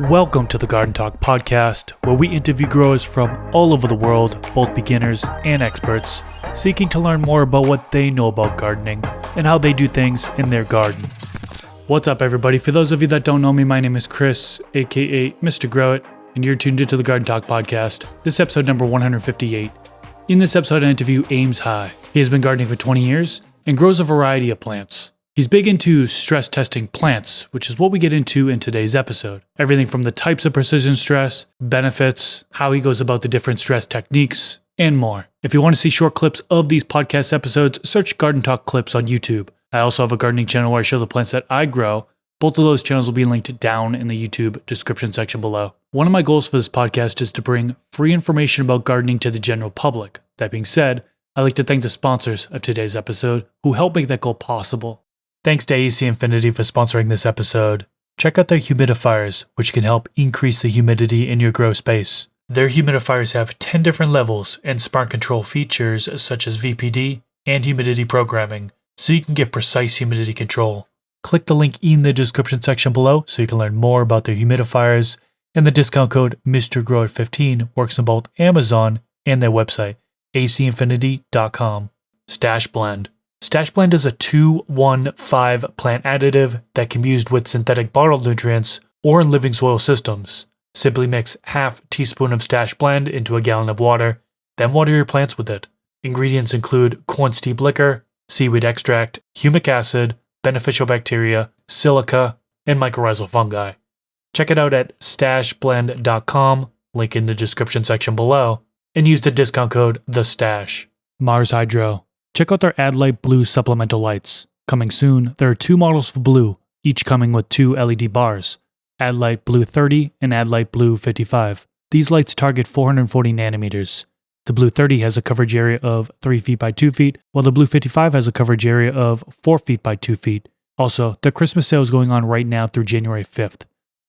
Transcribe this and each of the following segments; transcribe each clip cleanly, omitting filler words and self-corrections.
Welcome to the Garden Talk podcast, where we interview growers from all over the world, both beginners and experts, seeking to learn more about what they know about gardening and how they do things in their garden. What's up, everybody? For those of you that don't know me, my name is Chris, aka Mr. Grow It, and you're tuned into the Garden Talk podcast. This is episode number 158. In this episode, I interview AmesHigh. He has been gardening for 20 years and grows a variety of plants. He's big into stress testing plants, which is what we get into in today's episode. Everything from the types of precision stress, benefits, how he goes about the different stress techniques, and more. If you want to see short clips of these podcast episodes, search Garden Talk Clips on YouTube. I also have a gardening channel where I show the plants that I grow. Both of those channels will be linked down in the YouTube description section below. One of my goals for this podcast is to bring free information about gardening to the general public. That being said, I'd like to thank the sponsors of today's episode who help make that goal possible. Thanks to AC Infinity for sponsoring this episode. Check out their humidifiers, which can help increase the humidity in your grow space. Their humidifiers have 10 different levels and smart control features such as VPD and humidity programming, so you can get precise humidity control. Click the link in the description section below so you can learn more about their humidifiers, and the discount code MrGrowIt15 works on both Amazon and their website, acinfinity.com. Stash Blend. Stash Blend is a 2-1-5 plant additive that can be used with synthetic bottled nutrients or in living soil systems. Simply mix half teaspoon of Stash Blend into a gallon of water, then water your plants with it. Ingredients include corn steep liquor, seaweed extract, humic acid, beneficial bacteria, silica, and mycorrhizal fungi. Check it out at stashblend.com, link in the description section below, and use the discount code THESTASH. Mars Hydro. Check out their AdLight Blue supplemental lights. Coming soon, there are 2 models for blue, each coming with 2 LED bars, AdLight Blue 30 and AdLight Blue 55. These lights target 440 nanometers. The Blue 30 has a coverage area of 3 feet by 2 feet, while the Blue 55 has a coverage area of 4 feet by 2 feet. Also, the Christmas sale is going on right now through January 5th.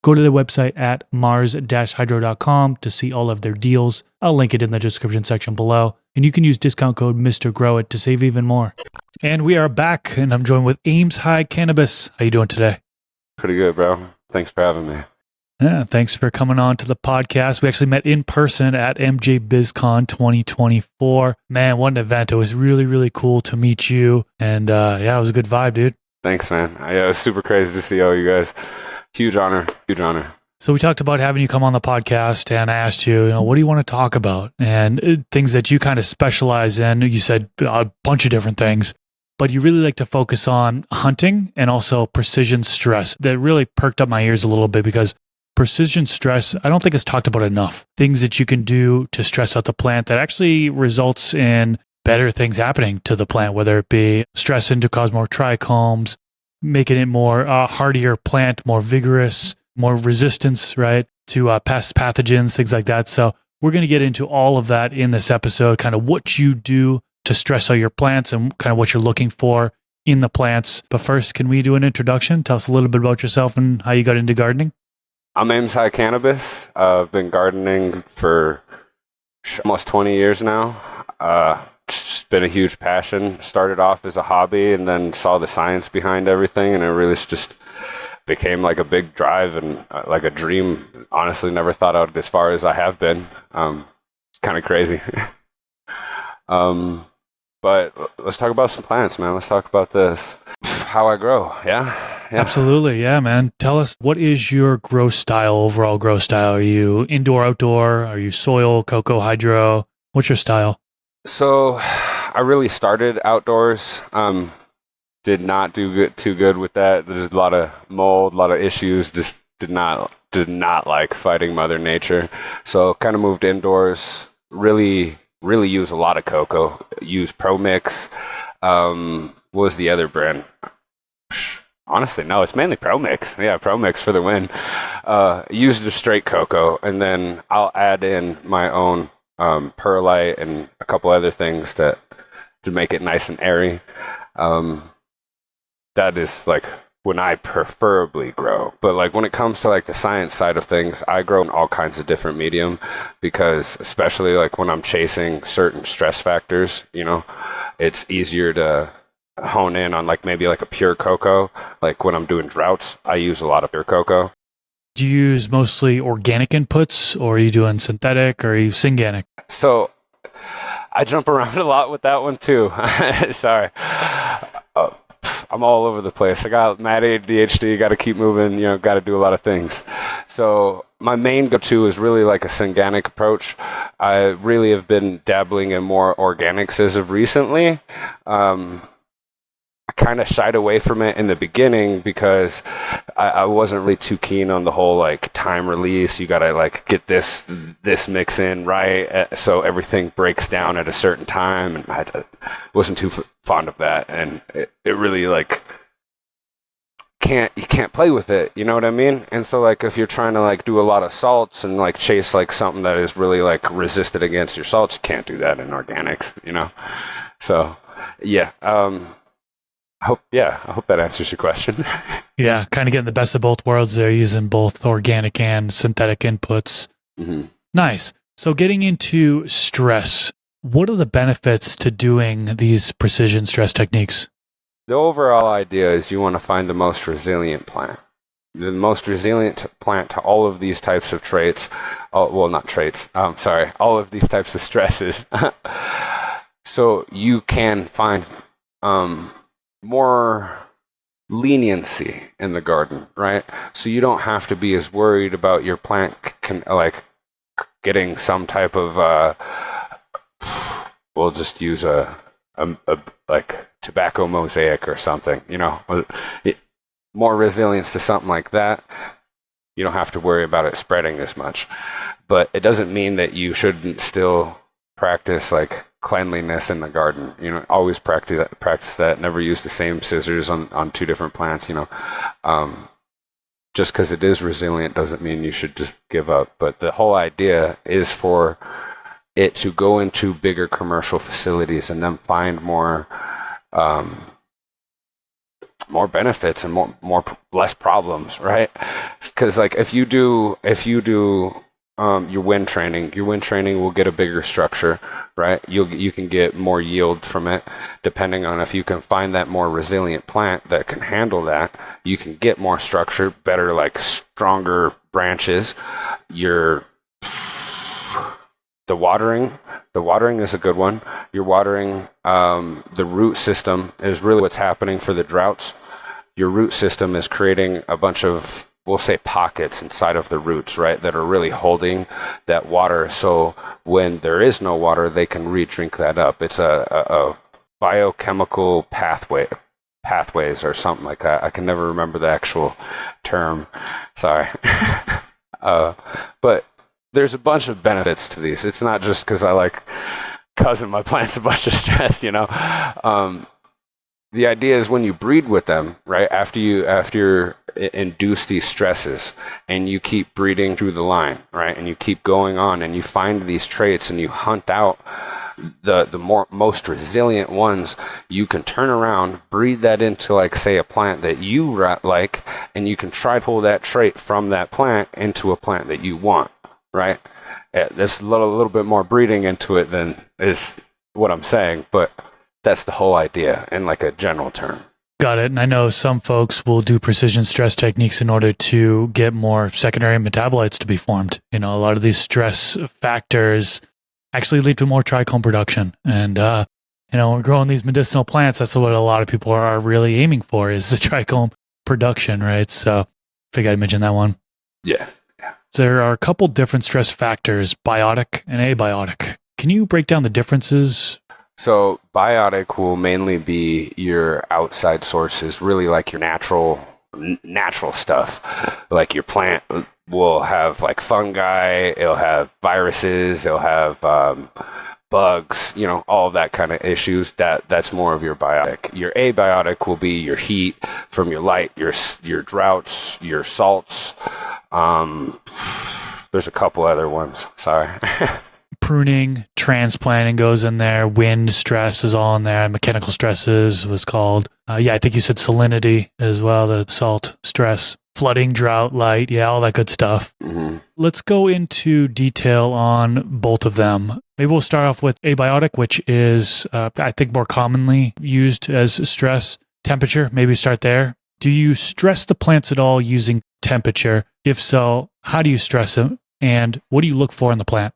Go to their website at mars-hydro.com to see all of their deals. I'll link it in the description section below. And you can use discount code MrGrowIt to save even more. And we are back, and I'm joined with AmesHigh Cannabis. How you doing today? Pretty good, bro. Thanks for having me. Yeah, thanks for coming on to the podcast. We actually met in person at MJ BizCon 2024. Man, what an event. It was really, really cool to meet you. And yeah, it was a good vibe, dude. Thanks, man. Yeah, it was super crazy to see all you guys. Huge honor. Huge honor. So we talked about having you come on the podcast, and I asked you, what do you want to talk about? And things that you kind of specialize in. You said a bunch of different things, but you really like to focus on hunting and also precision stress. That really perked up my ears a little bit because precision stress, I don't think it's talked about enough. Things that you can do to stress out the plant that actually results in better things happening to the plant, whether it be stressing to cause more trichomes, making it more hardier plant, more vigorous, more resistance, right, to pest pathogens, things like that. So we're going to get into all of that in this episode, kind of what you do to stress out your plants and kind of what you're looking for in the plants. But first, can we do an introduction? Tell us a little bit about yourself and how you got into gardening. I'm AmesHigh Cannabis. I've been gardening for almost 20 years now. It's been a huge passion. Started off as a hobby and then saw the science behind everything, and it really just became like a big drive and like a dream. Honestly, never thought I'd as far as I have been. It's kind of crazy. But let's talk about some plants, man. Let's talk about this. How I grow. Yeah. Absolutely. Yeah, man. Tell us, what is your grow style, overall grow style? Are you indoor, outdoor? Are you soil, cocoa, hydro? What's your style? So I really started outdoors. Did not do too good with that. There's a lot of mold, a lot of issues. Just did not like fighting Mother Nature. So kind of moved indoors. Really use a lot of cocoa. Use Pro Mix. What was the other brand? Honestly, no, it's mainly Pro Mix. Yeah, Pro Mix for the win. Use the straight cocoa, and then I'll add in my own perlite and a couple other things to make it nice and airy. That is like when I preferably grow. But like when it comes to like the science side of things, I grow in all kinds of different medium because especially like when I'm chasing certain stress factors, it's easier to hone in on like maybe like a pure cocoa. Like when I'm doing droughts, I use a lot of pure cocoa. Do you use mostly organic inputs, or are you doing synthetic, or are you synganic? So I jump around a lot with that one too. Sorry. I'm all over the place. I got mad ADHD, got to keep moving, got to do a lot of things. So my main go-to is really like a synganic approach. I really have been dabbling in more organics as of recently. I kind of shied away from it in the beginning because I wasn't really too keen on the whole like time release. You gotta like get this mix in right, so everything breaks down at a certain time, and I wasn't too fond of that. And it really like you can't play with it, you know what I mean? And so like if you're trying to like do a lot of salts and like chase like something that is really like resistant against your salts, you can't do that in organics, So yeah. I hope that answers your question. Yeah, kind of getting the best of both worlds there, using both organic and synthetic inputs. Mm-hmm. Nice. So getting into stress, what are the benefits to doing these precision stress techniques? The overall idea is you want to find the most resilient plant. The most resilient plant to all of these types of traits. All of these types of stresses. So you can find more leniency in the garden, right? So you don't have to be as worried about your plant getting some type of we'll just use a like tobacco mosaic or something, more resilience to something like that. You don't have to worry about it spreading as much. But it doesn't mean that you shouldn't still practice like cleanliness in the garden. Always practice that. Never use the same scissors on two different plants. Just because it is resilient doesn't mean you should just give up. But the whole idea is for it to go into bigger commercial facilities and then find more benefits and less problems, right? Because like if you do your wind training will get a bigger structure, right? You can get more yield from it, depending on if you can find that more resilient plant that can handle that. You can get more structure, better, like stronger branches. The watering is a good one. You're watering the root system is really what's happening for the droughts. Your root system is creating a bunch of, we'll say, pockets inside of the roots, right, that are really holding that water. So when there is no water, they can re-drink that up. It's a biochemical pathways or something like that. I can never remember the actual term. Sorry. But there's a bunch of benefits to these. It's not just because I like causing my plants a bunch of stress, The idea is when you breed with them, right, after you induce these stresses and you keep breeding through the line, right, and you keep going on and you find these traits and you hunt out the most resilient ones, you can turn around, breed that into, like, say, a plant that you like, and you can try to pull that trait from that plant into a plant that you want, right? There's a little bit more breeding into it than is what I'm saying, but that's the whole idea in like a general term. Got it. And I know some folks will do precision stress techniques in order to get more secondary metabolites to be formed. A lot of these stress factors actually lead to more trichome production. And, we're growing these medicinal plants. That's what a lot of people are really aiming for, is the trichome production, right? So I got to mention that one. Yeah. So there are a couple different stress factors, biotic and abiotic. Can you break down the differences? So biotic will mainly be your outside sources, really like your natural stuff. Like your plant will have like fungi, it'll have viruses, it'll have bugs, all of that kind of issues. That's more of your biotic. Your abiotic will be your heat from your light, your droughts, your salts. There's a couple other ones. Sorry. Pruning, transplanting goes in there. Wind stress is all in there. Mechanical stresses was called. I think you said salinity as well, the salt stress, flooding, drought, light. Yeah, all that good stuff. Mm-hmm. Let's go into detail on both of them. Maybe we'll start off with abiotic, which is, I think, more commonly used as stress. Temperature, maybe start there. Do you stress the plants at all using temperature? If so, how do you stress it? And what do you look for in the plant?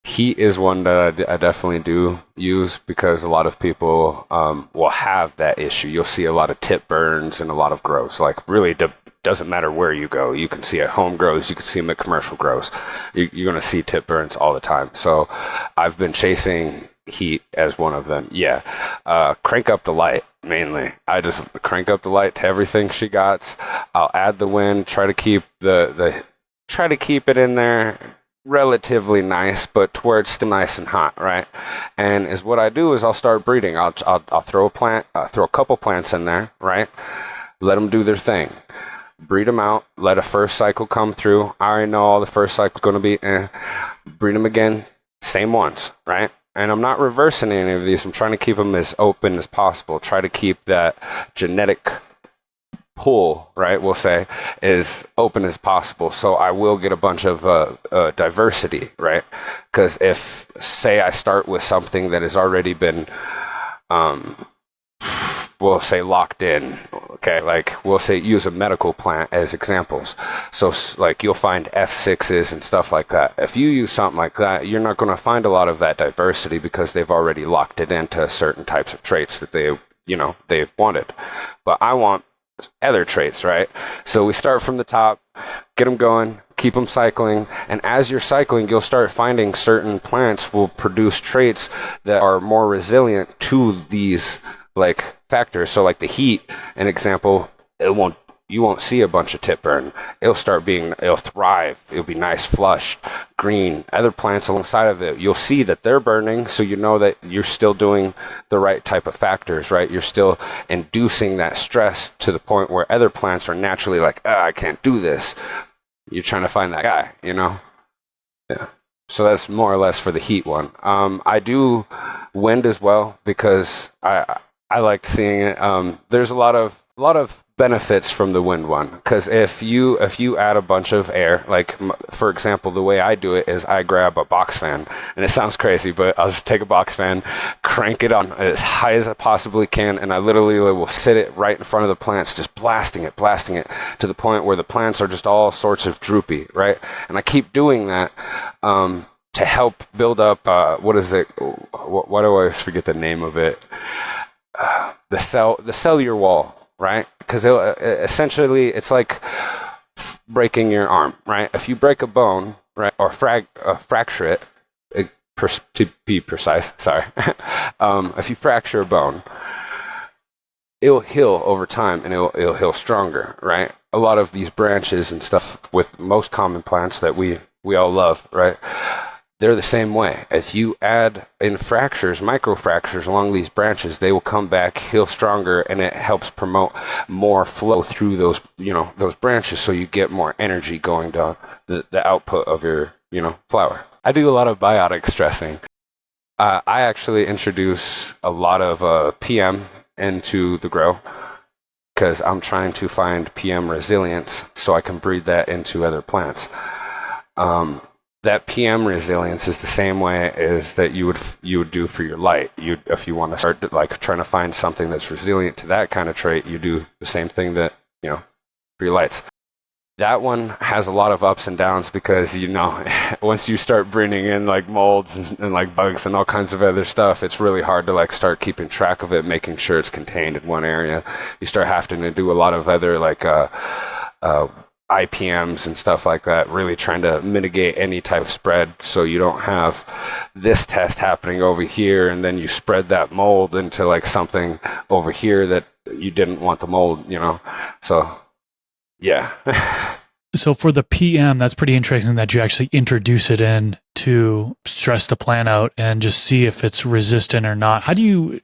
Heat is one that I definitely do use because a lot of people will have that issue. You'll see a lot of tip burns and a lot of grows. Like really doesn't matter where you go. You can see at home grows, you can see them at commercial grows. You're going to see tip burns all the time. So I've been chasing heat as one of them. Yeah. Crank up the light mainly. I just crank up the light to everything she got. I'll add the wind, try to keep try to keep it in there relatively nice, but to where it's still nice and hot, right? And is what I do is I'll start breeding. I'll throw a couple plants in there, right? Let them do their thing. Breed them out. Let a first cycle come through. I already know all the first cycle's going to be. Breed them again. Same ones, right? And I'm not reversing any of these. I'm trying to keep them as open as possible. Try to keep that genetic pool, right, we'll say, as open as possible. So I will get a bunch of diversity, right? Because if, say, I start with something that has already been, we'll say, locked in, okay? Like, we'll say, use a medical plant as examples. So, like, you'll find F6s and stuff like that. If you use something like that, you're not going to find a lot of that diversity because they've already locked it into certain types of traits that they wanted. But I want other traits, right? So we start from the top, get them going, keep them cycling, and as you're cycling, you'll start finding certain plants will produce traits that are more resilient to these like factors. So like the heat, an example, you won't see a bunch of tip burn. It'll thrive. It'll be nice, flush, green. Other plants alongside of it, you'll see that they're burning, so you know that you're still doing the right type of factors, right? You're still inducing that stress to the point where other plants are naturally like, I can't do this. You're trying to find that guy, you know? Yeah. So that's more or less for the heat one. I do wind as well because I like seeing it. There's a lot of benefits from the wind one, because if you add a bunch of air, like for example, the way I do it is I grab a box fan, and it sounds crazy, but I'll just take a box fan, crank it on as high as I possibly can, and I literally will sit it right in front of the plants, just blasting it to the point where the plants are just all sorts of droopy, right? And I keep doing that to help build up what is it? Why do I always forget the name of it? The cellular wall, right? Because essentially it's like breaking your arm, right? If you break a bone, right, or fracture it, to be precise, sorry. If you fracture a bone, it'll heal over time and it'll heal stronger, right? A lot of these branches and stuff with most common plants that we all love, right? They're the same way. If you add in fractures, micro fractures along these branches, they will come back, heal stronger, and it helps promote more flow through those branches, so you get more energy going to the output of your, flower. I do a lot of biotic stressing. I actually introduce a lot of PM into the grow because I'm trying to find PM resilience so I can breed that into other plants. That PM resilience is the same way as that you would do for your light. If you want to start like trying to find something that's resilient to that kind of trait, you do the same thing that for your lights. That one has a lot of ups and downs because once you start bringing in like molds and like bugs and all kinds of other stuff, it's really hard to like start keeping track of it, making sure it's contained in one area. You start having to do a lot of other like IPMs and stuff like that, really trying to mitigate any type of spread so you don't have this test happening over here and then you spread that mold into like something over here that you didn't want the mold, So, yeah. So for the PM, that's pretty interesting that you actually introduce it in to stress the plant out and just see if it's resistant or not. Can you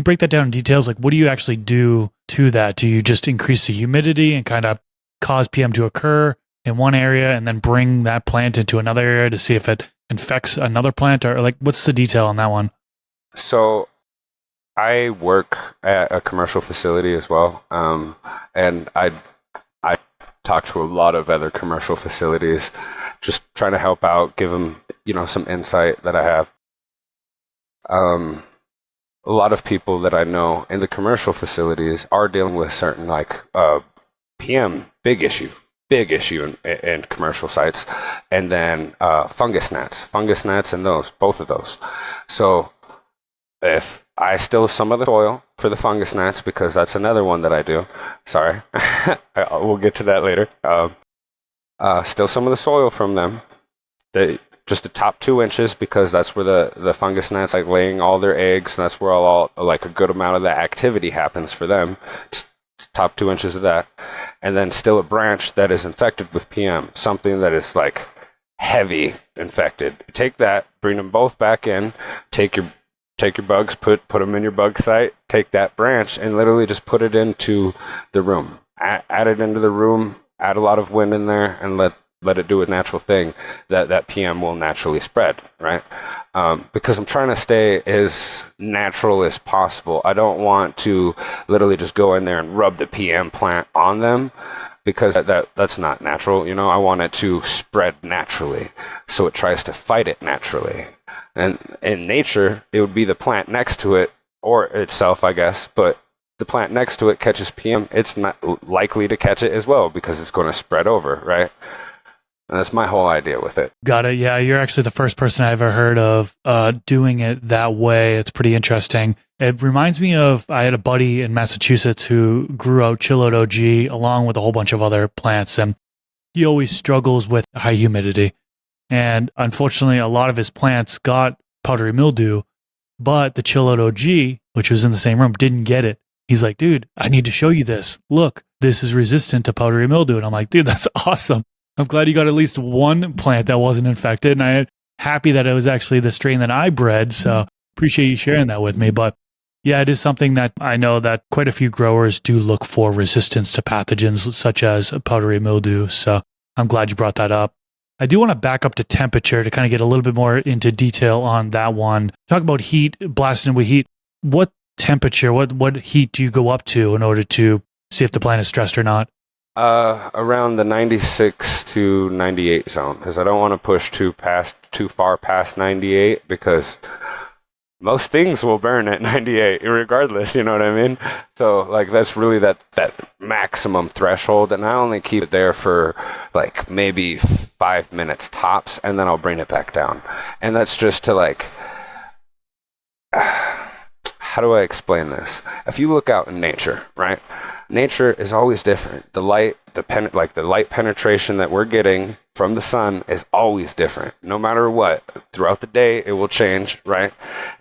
break that down in details? Like, what do you actually do to that? Do you just increase the humidity and kind of cause PM to occur in one area and then bring that plant into another area to see if it infects another plant, or like what's the detail on that one? So I work at a commercial facility as well, and I talk to a lot of other commercial facilities, just trying to help out, give them some insight that I have. A lot of people that I know in the commercial facilities are dealing with certain like PM big issue, big issue in commercial sites. And then fungus gnats and both of those. So if I still some of the soil for the fungus gnats, because that's another one that I do. Sorry, we'll get to that later. Still some of the soil from them. Just the top 2 inches, because that's where the fungus gnats like laying all their eggs. And that's where all like a good amount of the activity happens for them. Just top 2 inches of that, and then still a branch that is infected with PM, something that is like heavy infected. Take that, bring them both back in, take your bugs, put them in your bug site, take that branch and literally just put it into the room. Add it into the room, add a lot of wind in there, and let it do its natural thing. That PM will naturally spread, right? Because I'm trying to stay as natural as possible. I don't want to literally just go in there and rub the PM plant on them, because that's not natural. I want it to spread naturally, so it tries to fight it naturally. And in nature, it would be the plant next to it, or itself, I guess, but the plant next to it catches PM, it's not likely to catch it as well, because it's going to spread over, right? And that's my whole idea with it. Got it. Yeah, you're actually the first person I ever heard of doing it that way. It's pretty interesting. It reminds me of, I had a buddy in Massachusetts who grew out Chilled OG along with a whole bunch of other plants, and he always struggles with high humidity. And unfortunately, a lot of his plants got powdery mildew, but the Chilled OG, which was in the same room, didn't get it. He's like, dude, I need to show you this. Look, this is resistant to powdery mildew. And I'm like, dude, that's awesome. I'm glad you got at least one plant that wasn't infected, and I'm happy that it was actually the strain that I bred, so appreciate you sharing that with me. But yeah, it is something that I know that quite a few growers do look for resistance to pathogens such as powdery mildew, so I'm glad you brought that up. I do want to back up to temperature to kind of get a little bit more into detail on that one. Talk about heat, blasting with heat. What temperature, what heat do you go up to in order to see if the plant is stressed or not? Around the 96 to 98 zone, because I don't want to push too far past 98, because most things will burn at 98 regardless, you know what I mean? So like that's really that maximum threshold, and I only keep it there for like maybe 5 minutes tops, and then I'll bring it back down. And that's just to like, how do I explain this? If you look out in nature, right? Nature is always different. The light penetration that we're getting from the sun is always different. No matter what, throughout the day, it will change, right?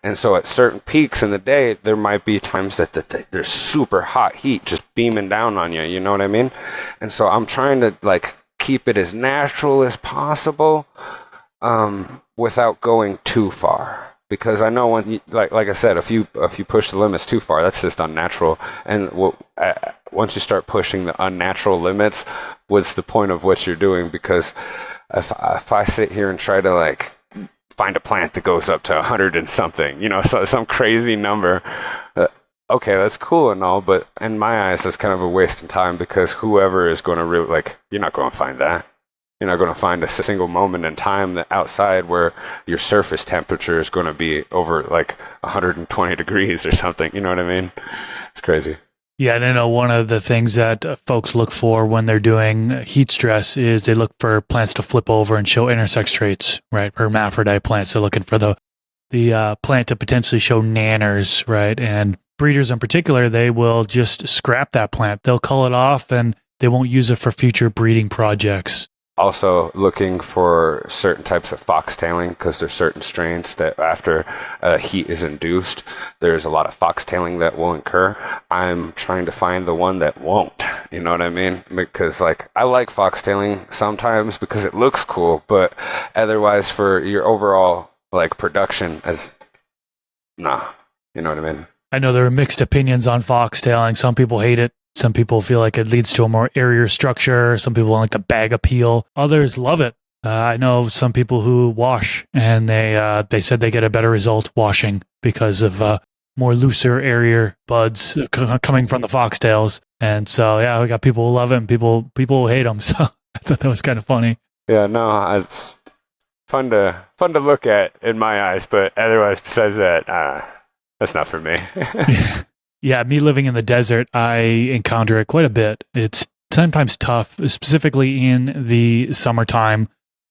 And so at certain peaks in the day, there might be times that there's super hot heat just beaming down on you. You know what I mean? And so I'm trying to like keep it as natural as possible, without going too far. Because I know when, like I said, if you push the limits too far, that's just unnatural. And once you start pushing the unnatural limits, what's the point of what you're doing? Because if I sit here and try to like find a plant that goes up to 100 and something, so some crazy number, okay, that's cool and all, but in my eyes, that's kind of a waste of time, because whoever is going to really you're not going to find that. You're not going to find a single moment in time that outside where your surface temperature is going to be over like 120 degrees or something. You know what I mean? It's crazy. Yeah, and I know one of the things that folks look for when they're doing heat stress is they look for plants to flip over and show intersex traits, right? Hermaphrodite plants. They're looking for the plant to potentially show nanners, right? And breeders in particular, they will just scrap that plant. They'll cull it off and they won't use it for future breeding projects. Also looking for certain types of foxtailing, because there's certain strains that after heat is induced, there's a lot of foxtailing that will occur. I'm trying to find the one that won't, you know what I mean? Because like I like foxtailing sometimes because it looks cool, but otherwise for your overall like production you know what I mean? I know there are mixed opinions on foxtailing. Some people hate it. Some people feel like it leads to a more airier structure. Some people like the bag appeal. Others love it. I know some people who wash, and they said they get a better result washing because of more looser, airier buds coming from the foxtails. And so, yeah, we got people who love it and people who hate them. So I thought that was kind of funny. Yeah, no, it's fun to look at in my eyes, but otherwise, besides that, that's not for me. Yeah, me living in the desert, I encounter it quite a bit. It's sometimes tough, specifically in the summertime.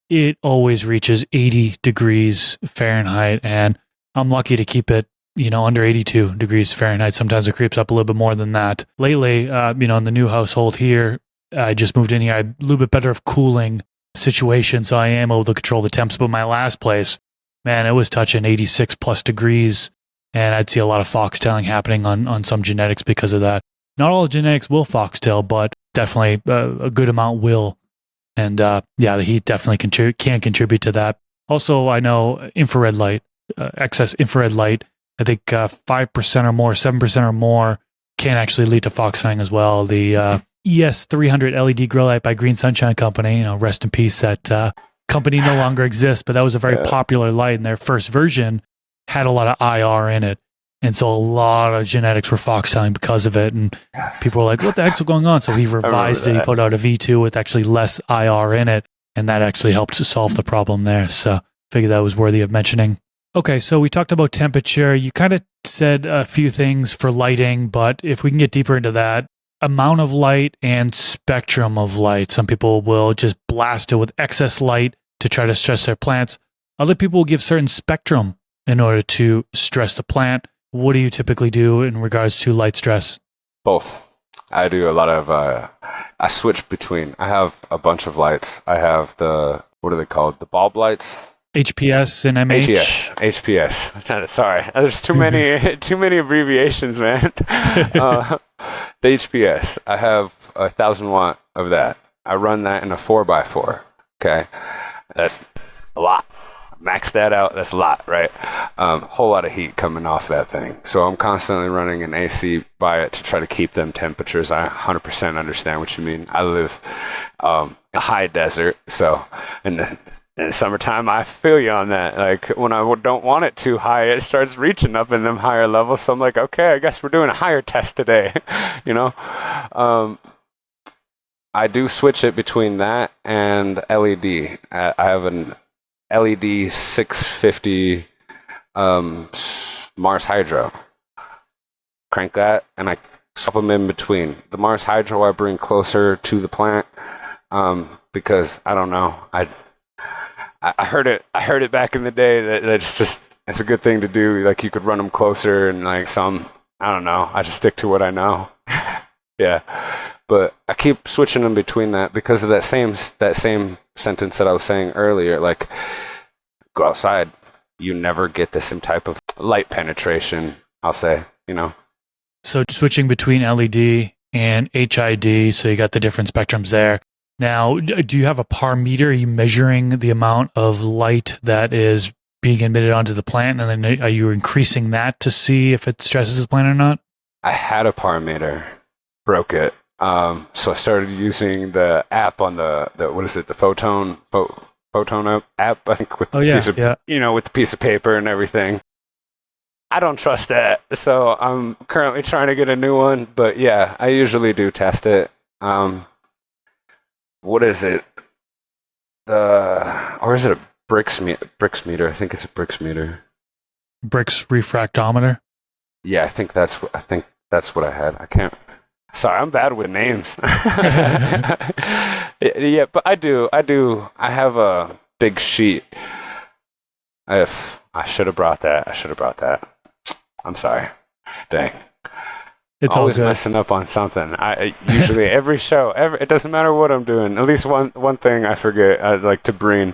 It always reaches 80 degrees Fahrenheit, and I'm lucky to keep it, under 82 degrees Fahrenheit. Sometimes it creeps up a little bit more than that. Lately, in the new household here, I just moved in here. I had a little bit better of cooling situation, so I am able to control the temps. But my last place, man, it was touching 86 plus degrees, and I'd see a lot of foxtailing happening on some genetics because of that. Not all genetics will foxtail, but definitely a good amount will. And the heat definitely can contribute to that. Also, I know infrared light, excess infrared light, I think 5% or more, 7% or more can actually lead to foxtailing as well. The ES300 LED grow light by Green Sunshine Company, rest in peace, that company no longer exists, but that was a very popular light, and their first version had a lot of IR in it. And so a lot of genetics were foxtailing because of it. And people were like, what the heck's going on? So he revised it. He put out a V2 with actually less IR in it. And that actually helped to solve the problem there. So I figured that was worthy of mentioning. Okay, so we talked about temperature. You kind of said a few things for lighting, but if we can get deeper into that, amount of light and spectrum of light. Some people will just blast it with excess light to try to stress their plants. Other people will give certain spectrum in order to stress the plant. What do you typically do in regards to light stress? Both. I do a lot of, I switch between, I have a bunch of lights. I have what are they called? The bulb lights? HPS and MH? HPS. Sorry. There's too many abbreviations, man. The HPS. I have 1,000 watt of that. I run that in a 4x4. Okay. That's a lot. Max that out, that's a lot, right? Whole lot of heat coming off that thing. So I'm constantly running an AC by it to try to keep them temperatures. I 100% understand what you mean. I live in a high desert, so in the summertime, I feel you on that. Like when I don't want it too high, it starts reaching up in them higher levels. So I'm like, okay, I guess we're doing a higher test today, I do switch it between that and LED. I have an LED 650 Mars Hydro. Crank that, and I swap them in between. The Mars Hydro I bring closer to the plant because I don't know. I heard it back in the day that it's a good thing to do. Like you could run them closer, and like some, I don't know. I just stick to what I know. Yeah. But I keep switching them between that because of that same sentence that I was saying earlier. Like, go outside, you never get the same type of light penetration, I'll say, So switching between LED and HID, so you got the different spectrums there. Now, do you have a par meter? Are you measuring the amount of light that is being emitted onto the plant, and then are you increasing that to see if it stresses the plant or not? I had a par meter, broke it. So I started using the app on the what is it, the Photon app, I think, with with the piece of paper and everything. I don't trust that, so I'm currently trying to get a new one. But yeah, I usually do test it. What is it? Or is it a Brix meter? I think it's a Brix meter. Brix refractometer. Yeah, I think that's what I had. I can't. Sorry, I'm bad with names. Yeah, but I do. I have a big sheet. I should have brought that. I'm sorry. Dang. It's always all good. Messing up on something. I usually every show, it doesn't matter what I'm doing. At least one thing I forget. I like to bring.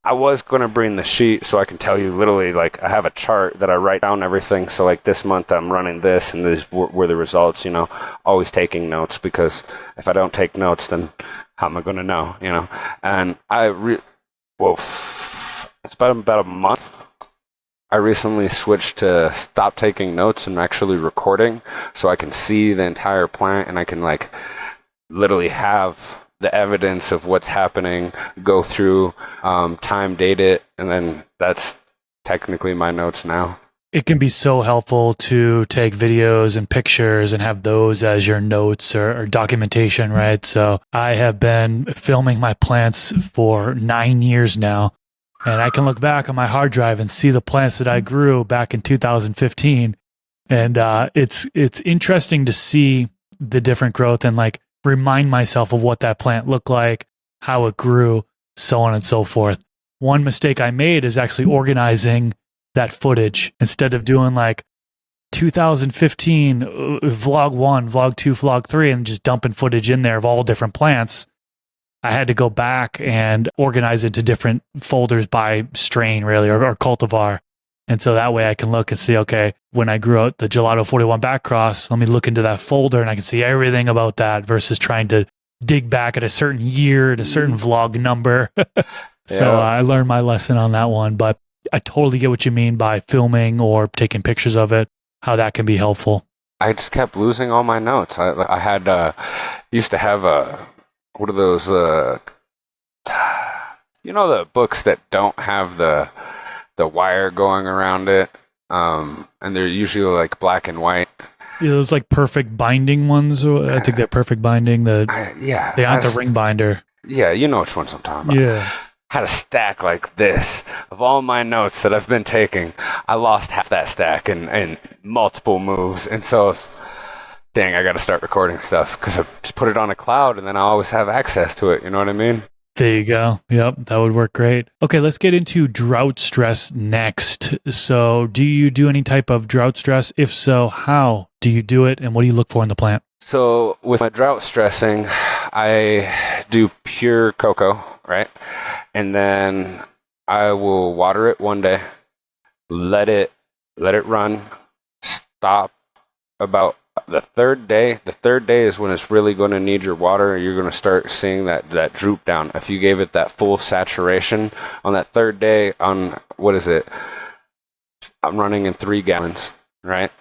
I was going to bring the sheet so I can tell you literally, like, I have a chart that I write down everything. So, like, this month I'm running this, and these were the results, always taking notes, because if I don't take notes, then how am I going to know, And it's been about a month. I recently switched to stop taking notes and actually recording, so I can see the entire plant, and I can, like, literally have the evidence of what's happening, go through, time date it, and then that's technically my notes now. It can be so helpful to take videos and pictures and have those as your notes or documentation, right? So I have been filming my plants for 9 years now, and I can look back on my hard drive and see the plants that I grew back in 2015. And it's interesting to see the different growth. And like, remind myself of what that plant looked like, how it grew, so on and so forth. One mistake I made is actually organizing that footage instead of doing like 2015 vlog 1, vlog 2, vlog 3 and just dumping footage in there of all different plants. I had to go back and organize into different folders by strain, really, or cultivar. And so that way I can look and see, okay, when I grew out the Gelato 41 backcross, let me look into that folder and I can see everything about that versus trying to dig back at a certain year, at a certain vlog number. So I learned my lesson on that one. But I totally get what you mean by filming or taking pictures of it, how that can be helpful. I just kept losing all my notes. I had used to have what are those the books that don't have the wire going around it, and they're usually like black and white. Yeah, those like perfect binding ones. I think they're perfect binding. They aren't the ring binder. Yeah, you know which ones I'm talking about. Yeah. Had a stack like this of all my notes that I've been taking. I lost half that stack in multiple moves, and so dang, I got to start recording stuff because I just put it on a cloud and then I always have access to it. You know what I mean? There you go. Yep, that would work great. Okay, let's get into drought stress next. So do you do any type of drought stress? If so, how do you do it and what do you look for in the plant? So with my drought stressing, I do pure cocoa, right? And then I will water it one day, let it run, stop about the third day. The third day is when it's really going to need your water. You're going to start seeing that droop down. If you gave it that full saturation on that third day, on what is it? I'm running in 3 gallons, right?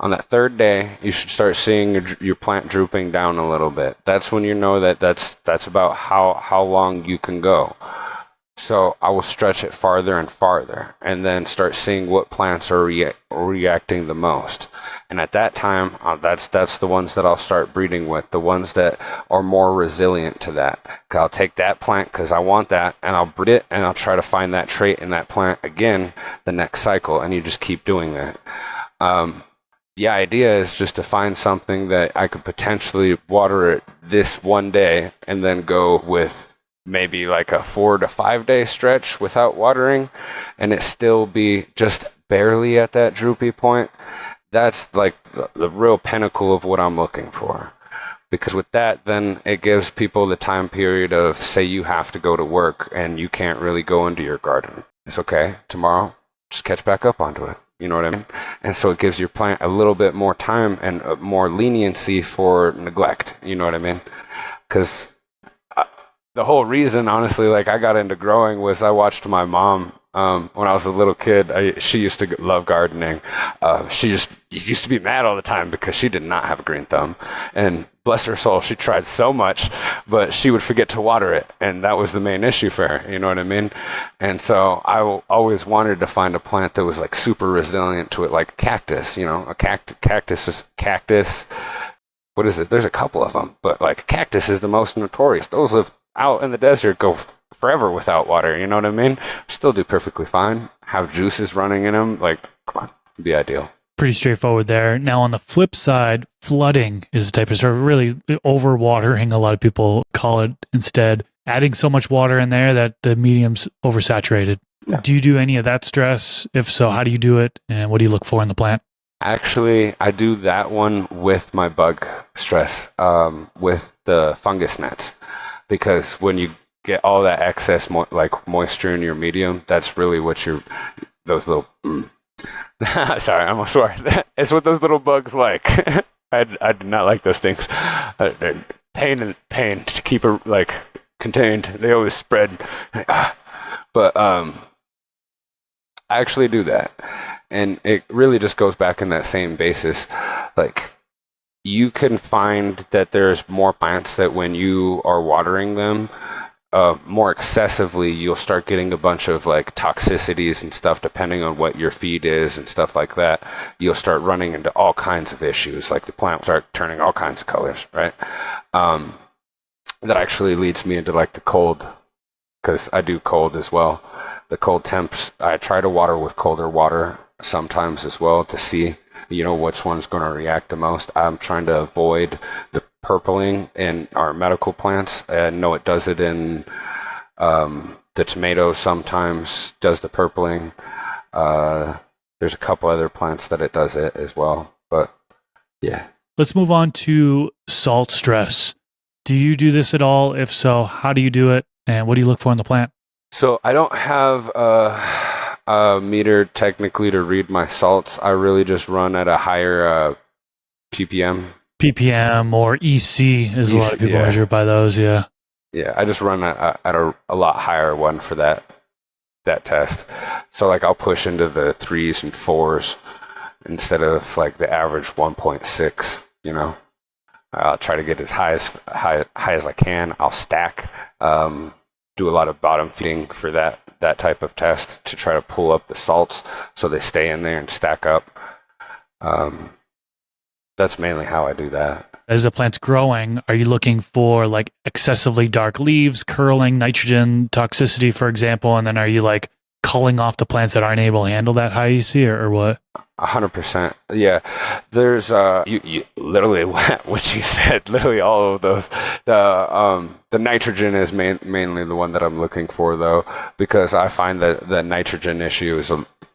On that third day, you should start seeing your plant drooping down a little bit. That's when you know that's about how long you can go. So I will stretch it farther and farther and then start seeing what plants are reacting the most. And at that time, that's the ones that I'll start breeding with, the ones that are more resilient to that. I'll take that plant because I want that, and I'll breed it, and I'll try to find that trait in that plant again the next cycle, and you just keep doing that. The idea is just to find something that I could potentially water it this one day and then go with maybe like a 4 to 5 day stretch without watering and it still be just barely at that droopy point. That's like the real pinnacle of what I'm looking for. Because with that, then it gives people the time period of, say you have to go to work and you can't really go into your garden. It's okay, tomorrow, just catch back up onto it. You know what I mean? And so it gives your plant a little bit more time and more leniency for neglect. You know what I mean? Because the whole reason, honestly, like I got into growing was I watched my mom when I was a little kid. She used to love gardening. She just used to be mad all the time because she did not have a green thumb. And bless her soul, she tried so much, but she would forget to water it. And that was the main issue for her. You know what I mean? And so I always wanted to find a plant that was like super resilient to it, like cactus. You know, a cactus. What is it? There's a couple of them, but like cactus is the most notorious. Those live out in the desert, go forever without water. You know what I mean? Still do perfectly fine. Have juices running in them. Like, come on, it'd be ideal. Pretty straightforward there. Now, on the flip side, flooding is a type of sort of really overwatering. A lot of people call it instead. Adding so much water in there that the medium's oversaturated. Yeah. Do you do any of that stress? If so, how do you do it? And what do you look for in the plant? Actually, I do that one with my bug stress, with the fungus gnats. Because when you get all that excess moisture in your medium, that's really what those little sorry, I almost swore. It's what those little bugs like. I do not like those things. They're pain to keep contained. They always spread. But I actually do that, and it really just goes back in that same basis. Like, you can find that there's more plants that when you are watering them more excessively, you'll start getting a bunch of like toxicities and stuff depending on what your feed is and stuff like that. You'll start running into all kinds of issues, like the plant will start turning all kinds of colors, right? That actually leads me into like the cold, because I do cold as well. The cold temps, I try to water with colder water sometimes as well to see, which one's going to react the most. I'm trying to avoid purpling in our medical plants. I know it does it in the tomatoes sometimes, does the purpling. There's a couple other plants that it does it as well. But yeah. Let's move on to salt stress. Do you do this at all? If so, how do you do it? And what do you look for in the plant? So I don't have a meter technically to read my salts. I really just run at a higher ppm. ppm or EC is a lot of people measure by those, yeah. Yeah, I just run at a lot higher one for that test. So like I'll push into the 3s and 4s instead of like the average 1.6, you know. I'll try to get as high as I can. I'll stack, do a lot of bottom feeding for that type of test to try to pull up the salts so they stay in there and stack up. That's mainly how I do that. As the plant's growing, are you looking for like excessively dark leaves, curling, nitrogen toxicity, for example, and then are you like culling off the plants that aren't able to handle that high EC or what? 100%. Yeah. There's you literally what you said, literally all of those. The nitrogen is mainly the one that I'm looking for though, because I find that the nitrogen issue is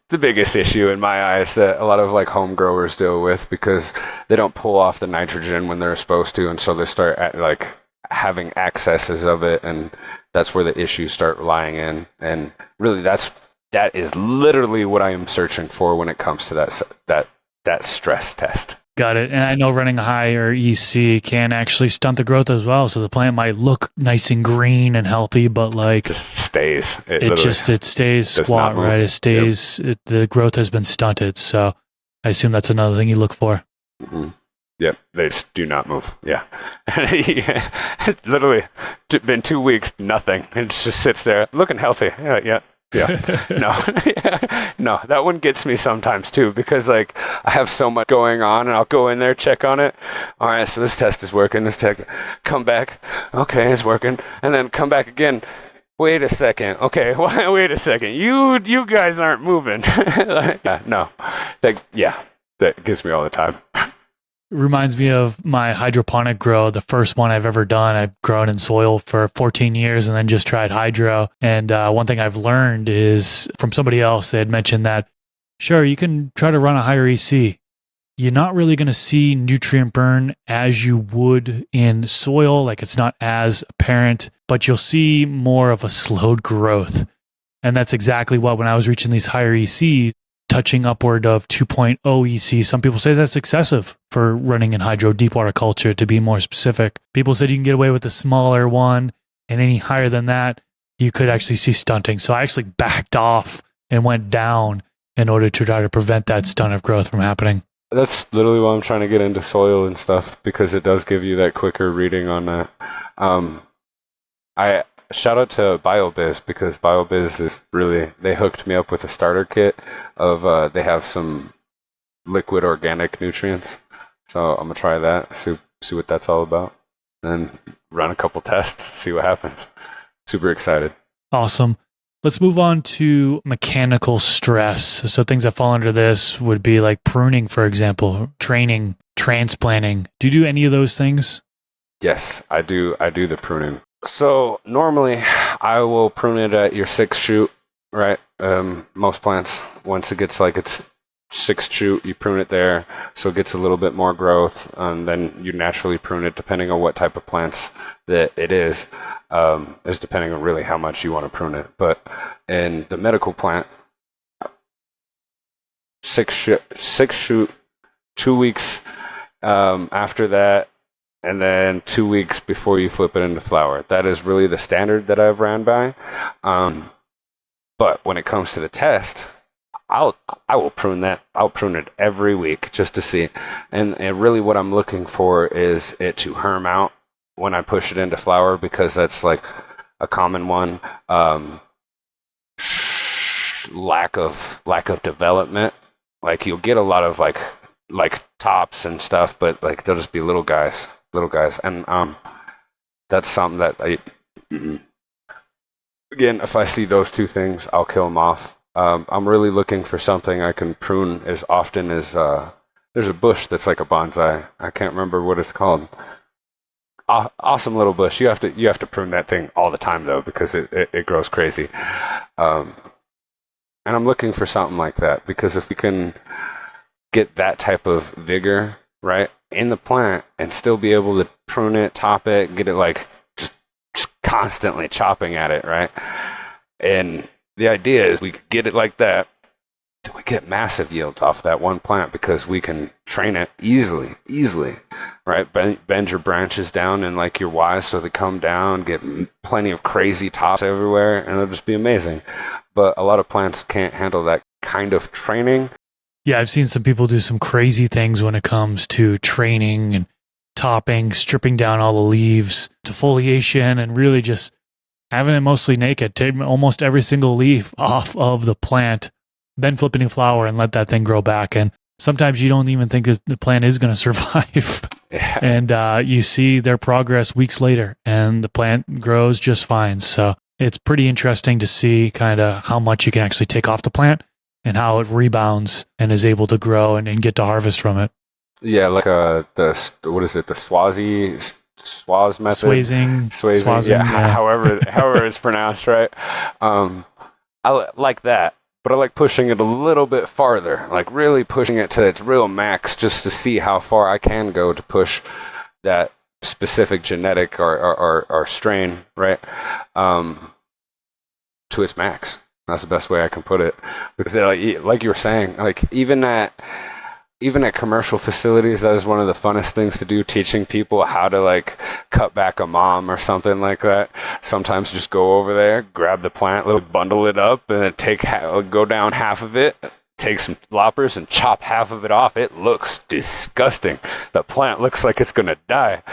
the biggest issue in my eyes that a lot of like home growers deal with, because they don't pull off the nitrogen when they're supposed to, and so they start like having excesses of it, and that's where the issues start lying in. And really that is literally what I am searching for when it comes to that stress test. Got it. And I know running higher EC can actually stunt the growth as well. So the plant might look nice and green and healthy, but like just stays. It stays squat, right? It stays. Yep. The growth has been stunted. So I assume that's another thing you look for. Mm-hmm. Yep, they just do not move. Yeah. It's literally been 2 weeks, nothing. It just sits there looking healthy. Yeah. No, that one gets me sometimes too, because like I have so much going on and I'll go in there, check on it. All right, so this test is working. This test, come back. Okay, it's working. And then come back again. Wait a second. Okay, wait a second. You guys aren't moving. That gets me all the time. Reminds me of my hydroponic grow, the first one I've ever done. I've grown in soil for 14 years and then just tried hydro. And one thing I've learned is from somebody else, they had mentioned that, sure, you can try to run a higher EC. You're not really going to see nutrient burn as you would in soil. Like it's not as apparent, but you'll see more of a slowed growth. And that's exactly what, when I was reaching these higher ECs, touching upward of 2.0 EC. Some people say that's excessive for running in hydro deep water culture, to be more specific. People said you can get away with the smaller one, and any higher than that, you could actually see stunting. So I actually backed off and went down in order to try to prevent that stunt of growth from happening. That's literally why I'm trying to get into soil and stuff, because it does give you that quicker reading on that. I shout out to BioBiz, because BioBiz is really, they hooked me up with a starter kit of, they have some liquid organic nutrients. So I'm going to try that, see what that's all about, and run a couple tests, see what happens. Super excited. Awesome. Let's move on to mechanical stress. So things that fall under this would be like pruning, for example, training, transplanting. Do you do any of those things? Yes, I do the pruning. So normally I will prune it at your 6th shoot, right? Most plants, once it gets like its 6th shoot, you prune it there, so it gets a little bit more growth, and then you naturally prune it depending on what type of plants that it is depending on really how much you want to prune it. But in the medical plant, 6th shoot, 2 weeks after that, and then 2 weeks before you flip it into flower. That is really the standard that I've ran by. But when it comes to the test, I will prune that. I'll prune it every week just to see. And really what I'm looking for is it to herm out when I push it into flower, because that's like a common one. Lack of development. Like you'll get a lot of like tops and stuff, but like they'll just be little guys. And that's something that again, if I see those two things, I'll kill them off. I'm really looking for something I can prune as often as there's a bush that's like a bonsai. I can't remember what it's called. awesome little bush. You have to prune that thing all the time though, because it grows crazy. And I'm looking for something like that, because if we can get that type of vigor, right, in the plant and still be able to prune it, top it, get it like just constantly chopping at it, right? And the idea is we could get it like that, then we get massive yields off that one plant, because we can train it easily, right? Bend your branches down and like your Ys so they come down, get plenty of crazy tops everywhere, and it'll just be amazing. But a lot of plants can't handle that kind of training. Yeah, I've seen some people do some crazy things when it comes to training and topping, stripping down all the leaves, defoliation, and really just having it mostly naked, take almost every single leaf off of the plant, then flipping a flower and let that thing grow back. And sometimes you don't even think that the plant is going to survive. Yeah. And you see their progress weeks later, and the plant grows just fine. So it's pretty interesting to see kind of how much you can actually take off the plant and how it rebounds and is able to grow and get to harvest from it. Yeah, like what is it, the Swaz method? Swazing, yeah. However it's pronounced, right? I like that, but I like pushing it a little bit farther, like really pushing it to its real max, just to see how far I can go to push that specific genetic or strain, right, to its max. That's the best way I can put it, because like you were saying, like even at commercial facilities, that is one of the funnest things to do, teaching people how to like cut back a mom or something like that. Sometimes just go over there, grab the plant, bundle it up, and then go down half of it, take some loppers and chop half of it off. It looks disgusting. The plant looks like it's gonna die.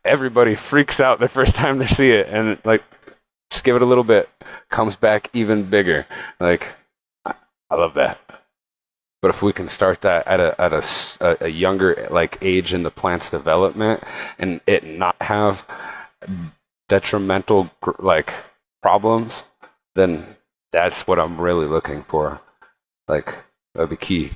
Everybody freaks out the first time they see it, and like, just give it a little bit, comes back even bigger. Like, I love that. But if we can start that at a younger like age in the plant's development, and it not have detrimental like problems, then that's what I'm really looking for. Like, that'd be key.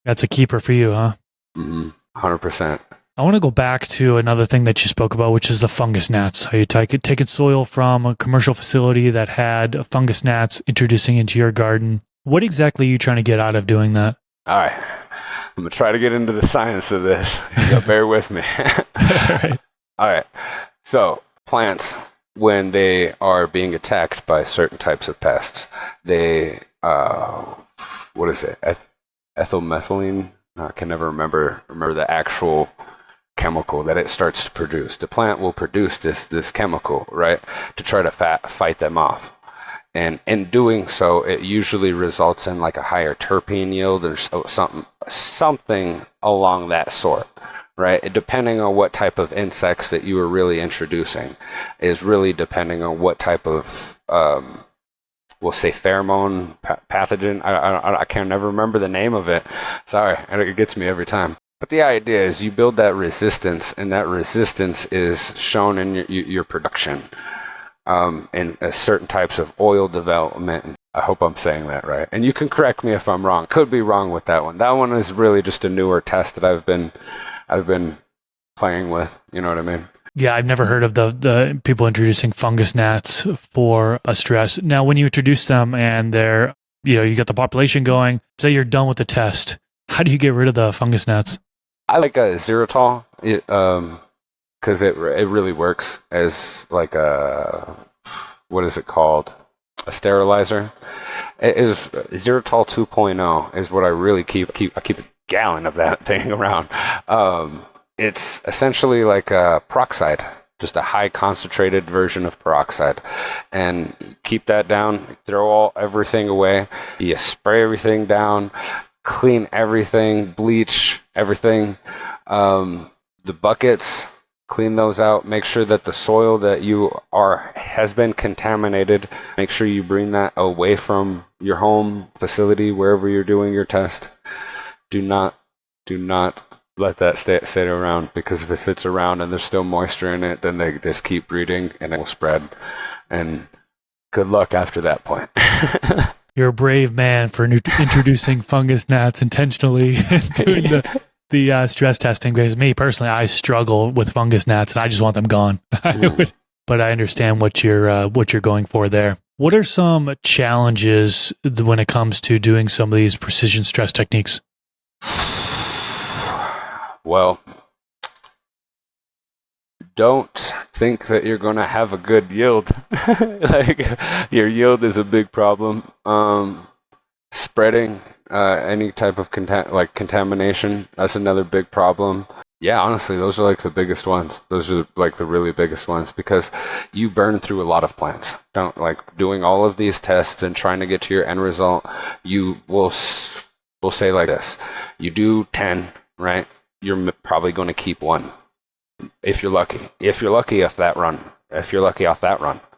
That's a keeper for you, huh? 100%. I want to go back to another thing that you spoke about, which is the fungus gnats. How you taking soil from a commercial facility that had fungus gnats introducing into your garden. What exactly are you trying to get out of doing that? All right. I'm going to try to get into the science of this. You gotta bear with me. Right. All right. So, plants, when they are being attacked by certain types of pests, they, what is it? Ethylmethylene? I can never remember the actual chemical that it starts to produce. The plant will produce this chemical, right, to try to fight them off. And in doing so, it usually results in like a higher terpene yield or something along that sort, right? Depending on what type of insects that you are really introducing is really depending on what type of, we'll say pheromone pathogen. I can never remember the name of it. Sorry, it gets me every time. But the idea is you build that resistance, and that resistance is shown in your production. In certain types of oil development. I hope I'm saying that right. And you can correct me if I'm wrong. Could be wrong with that one. That one is really just a newer test that I've been playing with. You know what I mean? Yeah, I've never heard of the people introducing fungus gnats for a stress. Now, when you introduce them and they're, you got the population going, say you're done with the test, how do you get rid of the fungus gnats? I like a xylitol. Because it really works as like what is it called? A sterilizer. It is xylitol 2.0 is what I really keep a gallon of that thing around. It's essentially like a peroxide, just a high concentrated version of peroxide, and keep that down. Throw everything away. You spray everything down, clean everything, bleach everything. The buckets. Clean those out. Make sure that the soil that has been contaminated. Make sure you bring that away from your home facility, wherever you're doing your test. Do not let that sit around, because if it sits around and there's still moisture in it, then they just keep breeding and it will spread. And good luck after that point. You're a brave man for introducing fungus gnats intentionally and doing the stress testing, because me personally, I struggle with fungus gnats and I just want them gone. But I understand what you're going for there. What are some challenges when it comes to doing some of these precision stress techniques? Well, don't think that you're going to have a good yield. Like, your yield is a big problem. Spreading any type of contamination, that's another big problem. Yeah, honestly, those are like the biggest ones. Those are like the really biggest ones, because you burn through a lot of plants. Don't like doing all of these tests and trying to get to your end result. You will say like this: you do 10, right? You're probably going to keep one, if you're lucky. If you're lucky off that run,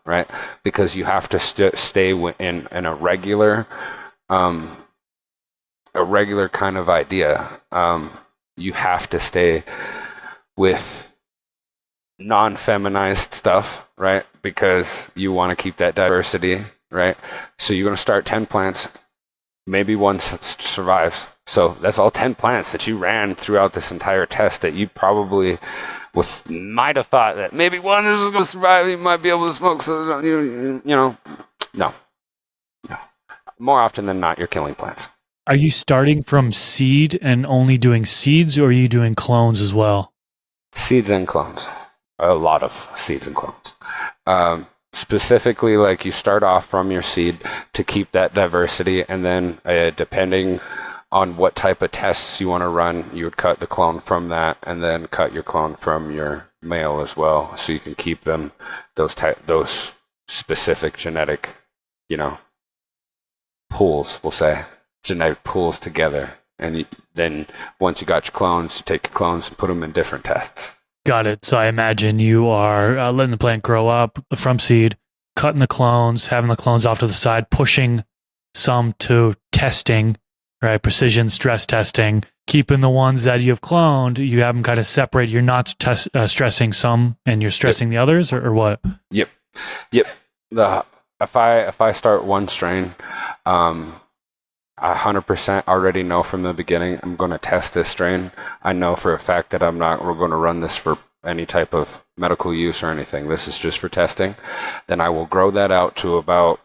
right? Because you have to stay in a regular kind of idea. You have to stay with non-feminized stuff, right? Because you want to keep that diversity, right? So you're going to start 10 plants, maybe one survives. So that's all 10 plants that you ran throughout this entire test that you probably might have thought that maybe one is going to survive, you might be able to smoke. So, no. More often than not, you're killing plants. Are you starting from seed and only doing seeds, or are you doing clones as well? Seeds and clones. A lot of seeds and clones. Specifically, like, you start off from your seed to keep that diversity, and then depending on what type of tests you want to run, you would cut the clone from that, and then cut your clone from your male as well, so you can keep them those specific genetic, pools, we'll say. Genetic pools together, and then once you got your clones, you take your clones and put them in different tests. Got it. So I imagine you are letting the plant grow up from seed, cutting the clones, having the clones off to the side, pushing some to testing, right? Precision stress testing, keeping the ones that you've cloned, you have them kind of separate. You're not stressing some and you're stressing the others, or what? Yep. If I start one strain, I 100% already know from the beginning I'm going to test this strain. I know for a fact that we're going to run this for any type of medical use or anything. This is just for testing. Then I will grow that out to about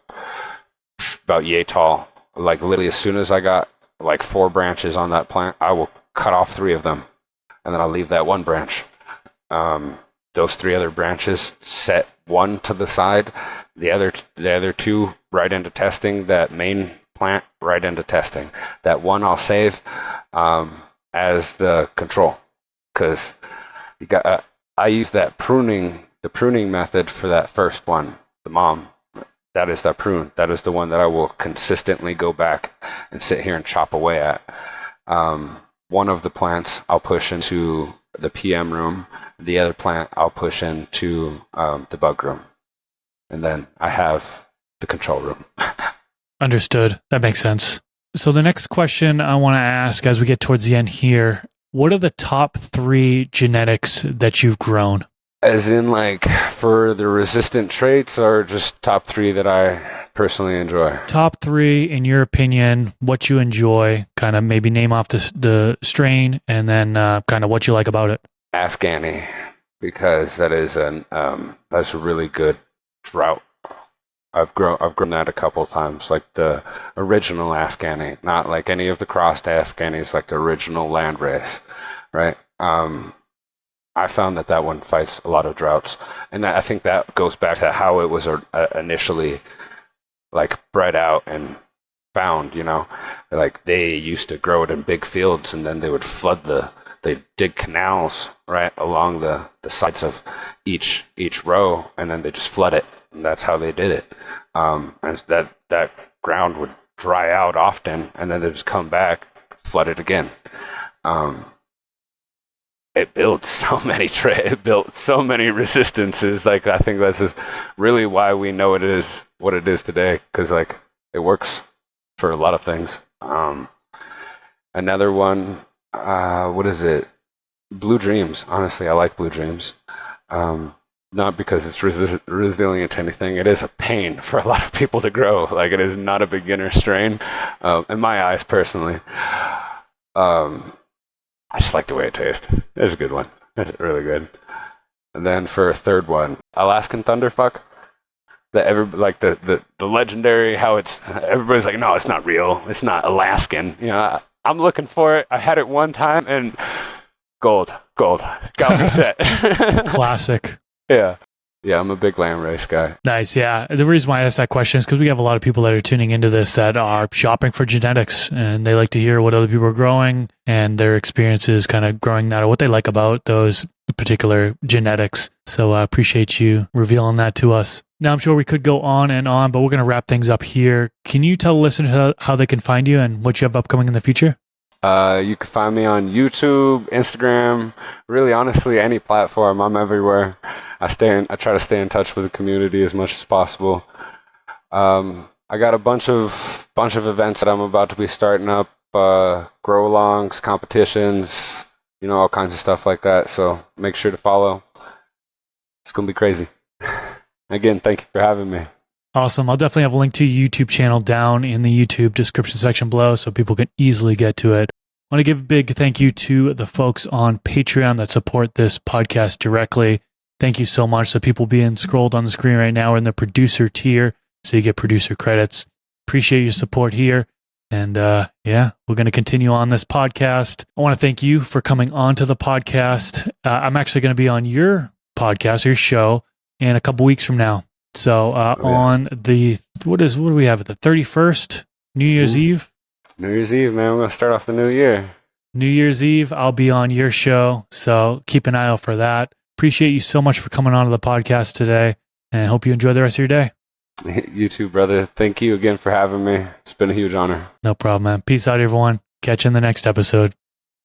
yay tall. Like, literally, as soon as I got like 4 branches on that plant, I will cut off 3 of them, and then I'll leave that 1 branch. Those 3 other branches, set one to the side, the other 2 right into testing. That main plant right into testing. That 1 I'll save as the control, because I use the pruning method for that first one, the mom. That is the prune. That is the one that I will consistently go back and sit here and chop away at. One of the plants I'll push into the PM room. The other plant I'll push into the bug room, and then I have the control room. Understood. That makes sense. So the next question I want to ask as we get towards the end here, what are the top 3 genetics that you've grown? As in, like, for the resistant traits, or just top 3 that I personally enjoy? Top 3, in your opinion, what you enjoy, kind of maybe name off the strain, and then kind of what you like about it. Afghani, because that is that's a really good drought. I've grown that a couple times, like the original Afghani, not like any of the crossed Afghanis, like the original landrace, right? I found that one fights a lot of droughts, and I think that goes back to how it was initially like bred out and found. Like, they used to grow it in big fields, and then they would they dig canals right along the sides of each row, and then they just flood it. And that's how they did it. And that ground would dry out often, and then they just come back, flood it again. It built so many resistances. Like, I think this is really why we know it is what it is today, because like it works for a lot of things. Another one, what is it? Blue Dreams. Honestly, I like Blue Dreams. Not because it's resilient to anything. It is a pain for a lot of people to grow. Like, it is not a beginner strain, in my eyes personally. I just like the way it tastes. It's a good one. It's really good. And then for a third one, Alaskan Thunderfuck. The legendary, how it's, everybody's like, no, it's not real. It's not Alaskan. I'm looking for it. I had it one time and gold. Got me set. Classic. Yeah. Yeah, I'm a big lamb race guy. Nice, yeah. The reason why I asked that question is because we have a lot of people that are tuning into this that are shopping for genetics, and they like to hear what other people are growing and their experiences kind of growing that, or what they like about those particular genetics. So I appreciate you revealing that to us. Now, I'm sure we could go on and on, but we're going to wrap things up here. Can you tell listeners how they can find you and what you have upcoming in the future? You can find me on YouTube, Instagram, really honestly any platform. I'm everywhere. I try to stay in touch with the community as much as possible. I got a bunch of events that I'm about to be starting up, grow-alongs, competitions, all kinds of stuff like that. So make sure to follow. It's gonna be crazy. Again, thank you for having me. Awesome. I'll definitely have a link to your YouTube channel down in the YouTube description section below so people can easily get to it. I want to give a big thank you to the folks on Patreon that support this podcast directly. Thank you so much. The people being scrolled on the screen right now are in the producer tier, so you get producer credits. Appreciate your support here. And we're going to continue on this podcast. I want to thank you for coming on to the podcast. I'm actually going to be on your podcast, your show, in a couple weeks from now. So on the, what do we have? The 31st, New Year's Eve? New Year's Eve, man. We're going to start off the new year. New Year's Eve, I'll be on your show. So keep an eye out for that. Appreciate you so much for coming on to the podcast today, and hope you enjoy the rest of your day. You too, brother. Thank you again for having me. It's been a huge honor. No problem, man. Peace out, everyone. Catch you in the next episode.